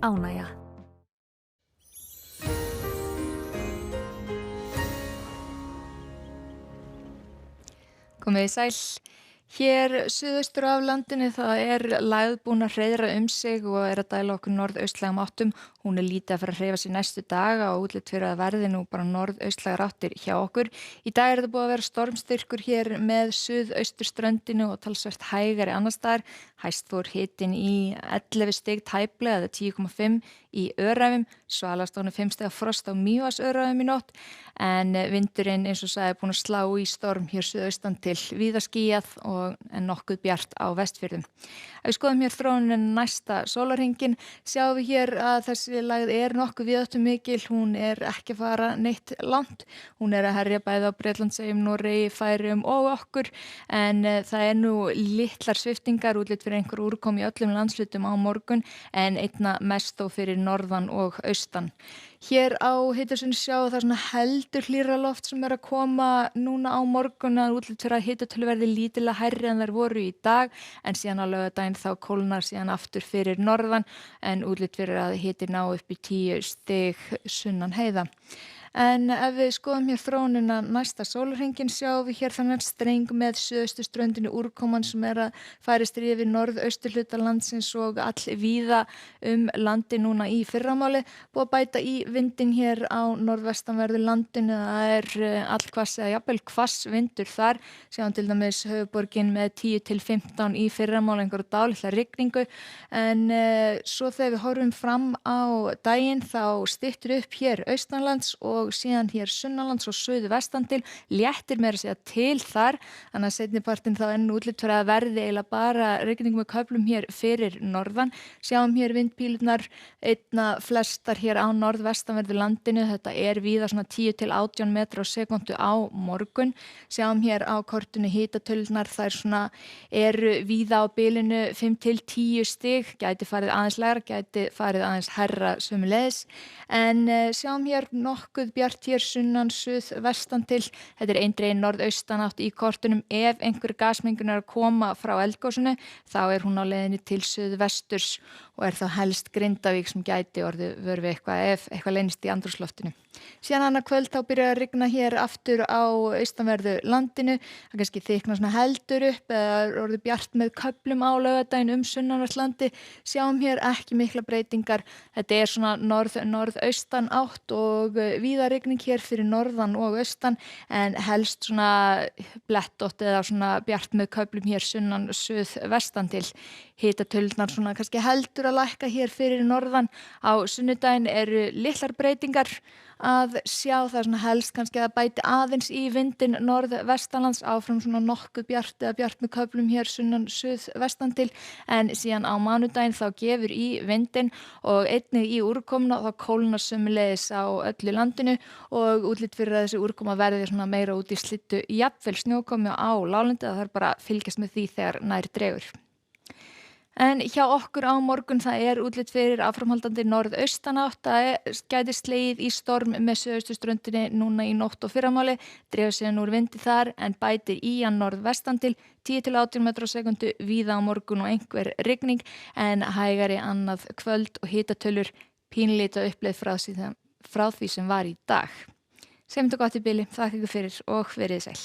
ánægja. Komið þið sæl. Hér suðaustur af landinu það lægð búin að hreiðra sig og að dæla okkur norðaustlægum áttum. Hún lítið að fara að hreyfa sig næstu daga og útlit fyrir að verði nú bara norðaustlægar áttir hjá okkur. Í dag þetta búið að vera stormstyrkur hér með suðausturströndinu og talsvert hægari annars staðar. Hæst fór hitinn í 11 stig tæplega eða 10,5 í Öræfum, svalast 5 stiga frost á Mývatnsöræfum í nótt, en vindurinn eins og sagði búin að slá í storm hér suðaustan til víða skýjað en nokkuð bjart á Vestfjörðum. Ef við skoðum hér þróunin næsta sólarhringinn, sjáum við hér að þessi lægð nokkuð víðáttumikil, hún ekki að fara neitt langt, hún að herja bæði á Bretlandseyjum, Noregi, Færeyjum og okkur, en það nú litlar sviptingar, útlit fyrir einhver úrkomu í öllum landslutum á morgun, en einna mest þó fyrir norðan og austan. Hér á hitasunni sjáum það svona heldur hlýrra loft sem að koma núna á morgun, að útlit fyrir að hitatölu verði lítilega hærri en þær voru í dag, en síðan á laugardaginn þá kólnar síðan aftur fyrir norðan, en útlit fyrir að hiti ná upp í 10 stig sunnan heiða. En ef við skoðum hér þróunina næsta sólarhringinn sjáum við hér þannig streng með suðausturströndinni úrkoman sem að færist yfir norðausturhluta landsins og víða landi núna í fyrramáli. Búið að bæta í vindinn hér á norðvestanverðu landinu, það allhvass eða jafnvel hvass vindur þar, sjáum til dæmis höfuðborgin með 10 til 15 í fyrramáli, einhverju dálitla rigningu, en svo þegar við horfum fram á daginn þá styttir upp hér austanlands og síðan hér sunnanlands og suðvestan til, léttir meira að segja til þar, þannig að seinnipartinn þá útlit fyrir að verði eiginlega bara rigning með köflum hér fyrir norðan. Sjáum hér vindpílurnar einna flestar hér á norðvestanverðu landinu, þetta víða svona 10 til 18 metra á sekúndu á morgun. Sjáum hér á kortinu hitatölurnar, þær svona víða á bilinu 5 til 10 stig, gæti farið aðeins lægra, gæti farið aðeins hærra sömuleiðis, en sjáum hér nokkuð bjart hér sunnan suðvestan til, þetta eindregin norðaustanátt í kortunum. Ef einhver gasmengun að koma frá eldgosinu þá hún á leiðinni til suðvesturs og þá helst Grindavík sem gæti orðið vör við ef eitthvað leynist í andrúmsloftinu. Síðan annað kvöld þá byrjar að rigna hér aftur á austanverðu landinu, það kannski þykna svona heldur upp eða orðið bjart með köflum á laugardaginn sunnanvert landi. Sjáum hér ekki mikla breytingar, þetta svona norðaustan átt og víða rigning hér fyrir norðan og austan, en helst svona blettótt eða svona bjart með köflum hér sunnan suðvestan til. Hitatölurnar svona kannski heldur að lækka hér fyrir norðan. Á sunnudaginn litlar breytingar að sjá, það svona helst kannski að bæti aðeins í vindinn norðvestanlands, áfram svona nokkuð bjart eða bjart með köflum hér sunnan suðvestan til, en síðan á mánudaginn þá gefur í vindinn og einnig í úrkomuna, þá kólnar sömuleiðis á öllu landinu og útlit fyrir að þessi úrkoma verði svona meira út í slittu, jafnvel snjókomu á láglendi, það þarf bara að fylgjast með því þegar nær dregur. En hjá okkur á morgun það útlit fyrir áframhaldandi norðaustanátt, það gæti slegið í storm með suðausturströndinni núna í nótt og fyrramáli, dregur síðan úr vindi þar en bætir í hann norðvestan til 10 til 18 metra á sekúndu víða á morgun og einhver rigning, en hægari annað kvöld og hitatölur pínlítið uppleið frá því sem var í dag. Segjum þetta gott í bili, þakka ykkur fyrir og verið sæl.